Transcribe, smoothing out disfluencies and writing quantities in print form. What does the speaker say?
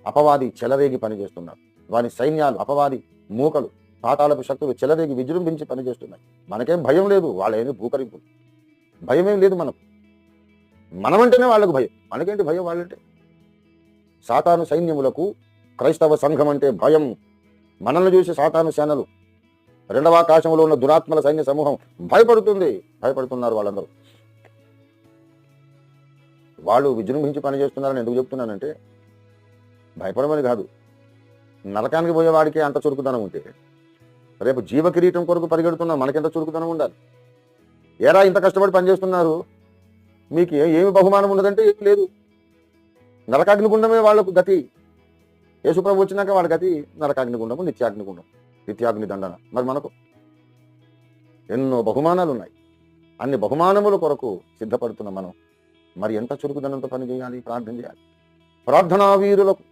అపవాది చెలరేగి పనిచేస్తున్నారు. వాని సైన్యాలు, అపవాది మూకలు, పాతాళపు శక్తులు చెలరేగి విజృంభించి పనిచేస్తున్నాయి. మనకేం భయం లేదు, వాళ్ళేమి భూకరింపు, భయమేం లేదు మనకు. మనమంటేనే వాళ్ళకు భయం, మనకేంటి భయం వాళ్ళంటే? సాతాను సైన్యములకు క్రైస్తవ సంఘం అంటే భయం. మనల్ని చూసి సాతాను సేనలు, రెండవ ఆకాశంలో ఉన్న దురాత్మల సైన్య సమూహం భయపడుతున్నారు వాళ్ళందరూ. వాళ్ళు విజృంభించి పనిచేస్తున్నారని ఎందుకు చెప్తున్నానంటే, భయపడమని కాదు. నరకానికి పోయేవాడికి అంత చురుకుదనం ఉంటే రేపు జీవ కిరీటం కొరకు పరిగెడుతున్నా మనకెంత చురుకుదనం ఉండాలి? ఏరా ఇంత కష్టపడి పనిచేస్తున్నారు, మీకు ఏమి బహుమానం ఉండదంటే ఏం లేదు. నరకాగ్నిగుండమే వాళ్ళకు గతి. యేసుప్రభు వచ్చినాక వాళ్ళ గతి నరకాగ్నిగుండము, నిత్యాగ్ని దండన. మరి మనకు ఎన్నో బహుమానాలు ఉన్నాయి. అన్ని బహుమానముల కొరకు సిద్ధపడుతున్న మనం మరి ఎంత చురుకుదనంతో పని చేయాలి, ప్రార్థన చేయాలి. ప్రార్థనా వీరులకు